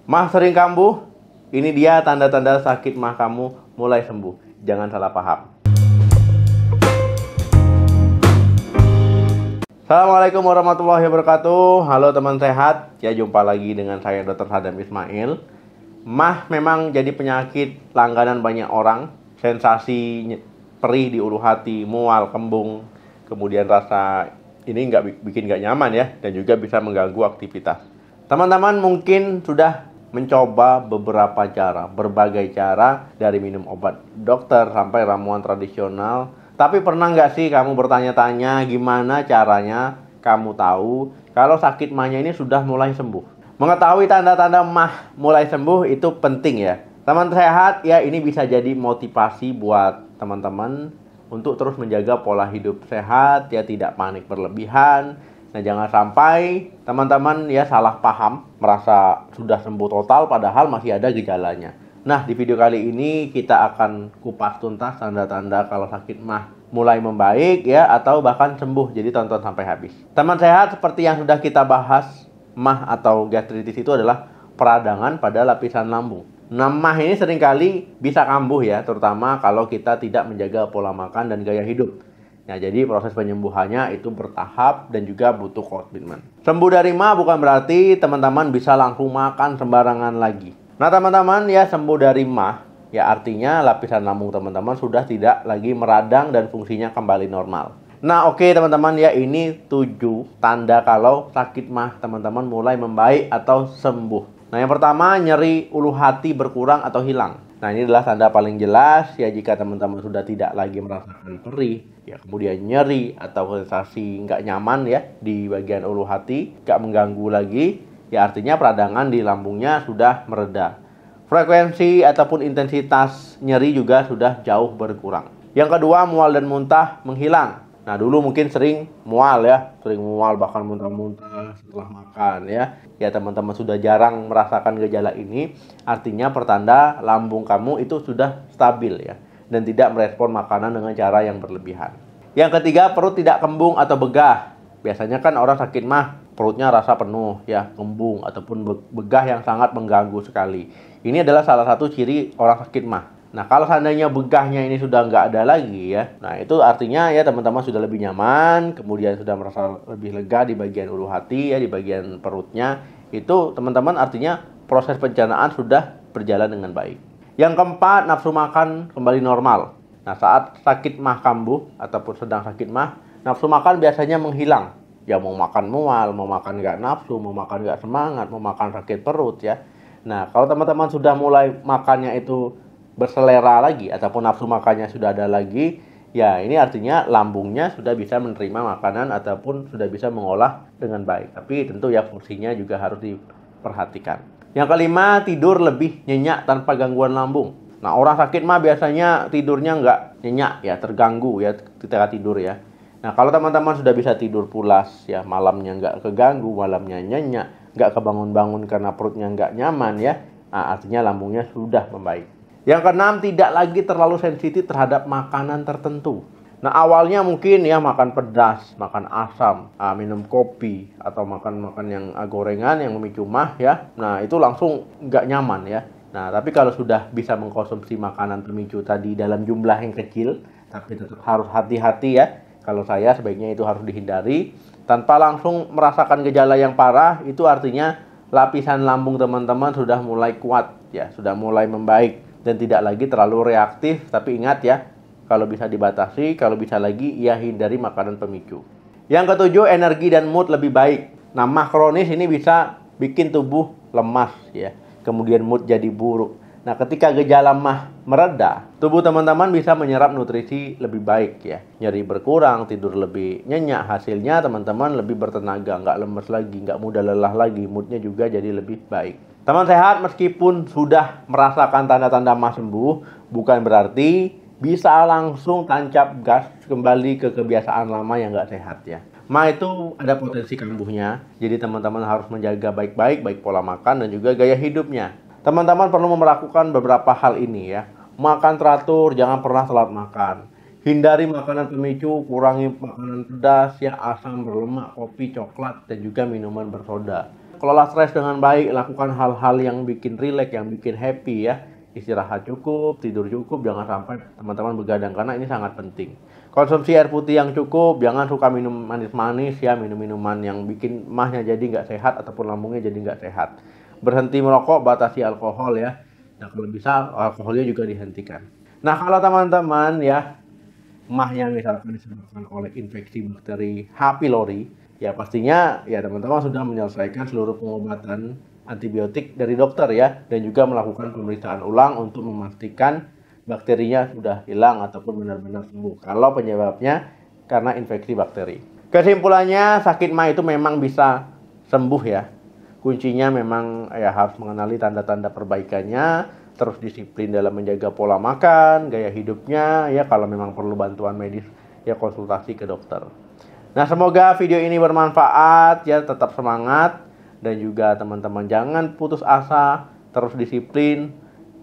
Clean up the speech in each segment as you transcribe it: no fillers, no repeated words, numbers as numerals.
Mah sering kambuh? Ini dia tanda-tanda sakit mah kamu mulai sembuh. Jangan salah paham. Assalamualaikum warahmatullahi wabarakatuh. Halo teman sehat. Ya, jumpa lagi dengan saya Dr. Sadam Ismail. Mah memang jadi penyakit langganan banyak orang. Sensasi perih di ulu hati, mual, kembung, kemudian rasa ini bikin nggak nyaman ya, dan juga bisa mengganggu aktivitas. Teman-teman mungkin sudah mencoba beberapa cara, berbagai cara, dari minum obat dokter sampai ramuan tradisional. Tapi pernah nggak sih kamu bertanya-tanya gimana caranya kamu tahu kalau sakit mahnya ini sudah mulai sembuh? Mengetahui tanda-tanda mah mulai sembuh itu penting ya. Teman sehat ya, ini bisa jadi motivasi buat teman-teman untuk terus menjaga pola hidup sehat ya, tidak panik berlebihan. Nah, jangan sampai teman-teman ya salah paham, merasa sudah sembuh total padahal masih ada gejalanya. Nah, di video kali ini kita akan kupas tuntas tanda-tanda kalau sakit mah mulai membaik ya, atau bahkan sembuh. Jadi tonton sampai habis. Teman sehat, seperti yang sudah kita bahas, mah atau gastritis itu adalah peradangan pada lapisan lambung. Nah, mah ini seringkali bisa kambuh ya, terutama kalau kita tidak menjaga pola makan dan gaya hidup. Nah, jadi proses penyembuhannya itu bertahap dan juga butuh komitmen. Sembuh dari mah bukan berarti teman-teman bisa langsung makan sembarangan lagi. Nah, teman-teman ya, sembuh dari mah ya artinya lapisan lambung teman-teman sudah tidak lagi meradang dan fungsinya kembali normal. Nah, oke teman-teman ya, ini 7 tanda kalau sakit mah teman-teman mulai membaik atau sembuh. Nah, yang pertama, nyeri ulu hati berkurang atau hilang. Nah, ini adalah tanda paling jelas ya, jika teman-teman sudah tidak lagi merasakan perih, ya kemudian nyeri atau sensasi nggak nyaman ya di bagian ulu hati, nggak mengganggu lagi, ya artinya peradangan di lambungnya sudah mereda. Frekuensi ataupun intensitas nyeri juga sudah jauh berkurang. Yang kedua, mual dan muntah menghilang. Nah, dulu mungkin sering mual ya, bahkan muntah-muntah setelah makan ya. Ya, teman-teman sudah jarang merasakan gejala ini, artinya pertanda lambung kamu itu sudah stabil ya, dan tidak merespon makanan dengan cara yang berlebihan. Yang ketiga, perut tidak kembung atau begah. Biasanya kan orang sakit mah perutnya rasa penuh ya, kembung ataupun begah yang sangat mengganggu sekali. Ini adalah salah satu ciri orang sakit mah. Nah, kalau seandainya begahnya ini sudah nggak ada lagi ya, nah itu artinya ya teman-teman sudah lebih nyaman, kemudian sudah merasa lebih lega di bagian ulu hati ya, di bagian perutnya. Itu teman-teman artinya proses pencernaan sudah berjalan dengan baik. Yang keempat, nafsu makan kembali normal. Nah, saat sakit mah kambuh ataupun sedang sakit mah, nafsu makan biasanya menghilang. Ya, mau makan mual, mau makan nggak nafsu, mau makan nggak semangat, mau makan sakit perut ya. Nah, kalau teman-teman sudah mulai makannya itu berselera lagi ataupun nafsu makannya sudah ada lagi, ya ini artinya lambungnya sudah bisa menerima makanan ataupun sudah bisa mengolah dengan baik. Tapi tentu ya fungsinya juga harus diperhatikan. Yang kelima, tidur lebih nyenyak tanpa gangguan lambung. Nah, orang sakit mah biasanya tidurnya nggak nyenyak ya, terganggu ya ketika tidur ya. Nah, kalau teman-teman sudah bisa tidur pulas ya, malamnya nggak keganggu, malamnya nyenyak, nggak kebangun-bangun karena perutnya nggak nyaman ya, nah, artinya lambungnya sudah membaik. Yang keenam, tidak lagi terlalu sensitif terhadap makanan tertentu. Nah, awalnya mungkin ya makan pedas, makan asam, minum kopi, atau makan yang gorengan yang memicu mah ya. Nah, itu langsung nggak nyaman ya. Nah, tapi kalau sudah bisa mengkonsumsi makanan pemicu tadi dalam jumlah yang kecil, tapi tetap harus hati-hati ya. Kalau saya sebaiknya itu harus dihindari. Tanpa langsung merasakan gejala yang parah, itu artinya lapisan lambung teman-teman sudah mulai kuat ya, sudah mulai membaik. Dan tidak lagi terlalu reaktif. Tapi ingat ya, kalau bisa dibatasi, kalau bisa lagi ya hindari makanan pemicu. Yang ketujuh, energi dan mood lebih baik. Nah, mah kronis ini bisa bikin tubuh lemas ya, kemudian mood jadi buruk. Nah, ketika gejala mah mereda, tubuh teman-teman bisa menyerap nutrisi lebih baik ya, nyeri berkurang, tidur lebih nyenyak. Hasilnya teman-teman lebih bertenaga, nggak lemes lagi, nggak mudah lelah lagi, moodnya juga jadi lebih baik. Teman sehat, meskipun sudah merasakan tanda-tanda mah sembuh, bukan berarti bisa langsung tancap gas kembali ke kebiasaan lama yang nggak sehat ya. Mah itu ada potensi kambuhnya, jadi teman-teman harus menjaga baik-baik, baik pola makan dan juga gaya hidupnya. Teman-teman perlu melakukan beberapa hal ini ya. Makan teratur, jangan pernah telat makan. Hindari makanan pemicu, kurangi makanan pedas ya, asam, berlemak, kopi, coklat, dan juga minuman bersoda. kelola stres dengan baik, lakukan hal-hal yang bikin rileks, yang bikin happy ya. Istirahat cukup, tidur cukup, jangan sampai teman-teman begadang karena ini sangat penting. Konsumsi air putih yang cukup, jangan suka minum manis-manis ya, minum minuman yang bikin emahnya jadi nggak sehat ataupun lambungnya jadi nggak sehat. Berhenti merokok, batasi alkohol ya. Nah kalau bisa alkoholnya juga dihentikan. Nah kalau teman-teman ya emah yang misalkan disebabkan oleh infeksi bakteri H. pylori, ya pastinya ya teman-teman sudah menyelesaikan seluruh pengobatan antibiotik dari dokter ya, dan juga melakukan pemeriksaan ulang untuk memastikan bakterinya sudah hilang ataupun benar-benar sembuh kalau penyebabnya karena infeksi bakteri. Kesimpulannya, sakit MA itu memang bisa sembuh ya. Kuncinya memang ya harus mengenali tanda-tanda perbaikannya, terus disiplin dalam menjaga pola makan, gaya hidupnya ya, kalau memang perlu bantuan medis ya konsultasi ke dokter. Nah, semoga video ini bermanfaat ya, tetap semangat. Dan juga teman-teman jangan putus asa, terus disiplin,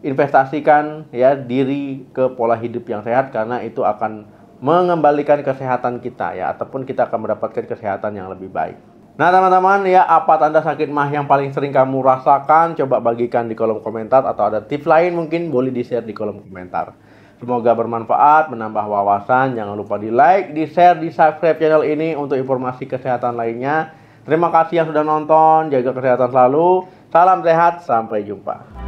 investasikan ya diri ke pola hidup yang sehat karena itu akan mengembalikan kesehatan kita ya, ataupun kita akan mendapatkan kesehatan yang lebih baik. Nah teman-teman ya, apa tanda sakit MAH yang paling sering kamu rasakan? Coba bagikan di kolom komentar, atau ada tips lain mungkin boleh di-share di kolom komentar. Semoga bermanfaat, menambah wawasan. Jangan lupa di like, di share, di subscribe channel ini untuk informasi kesehatan lainnya. Terima kasih yang sudah nonton, jaga kesehatan selalu, salam sehat, sampai jumpa.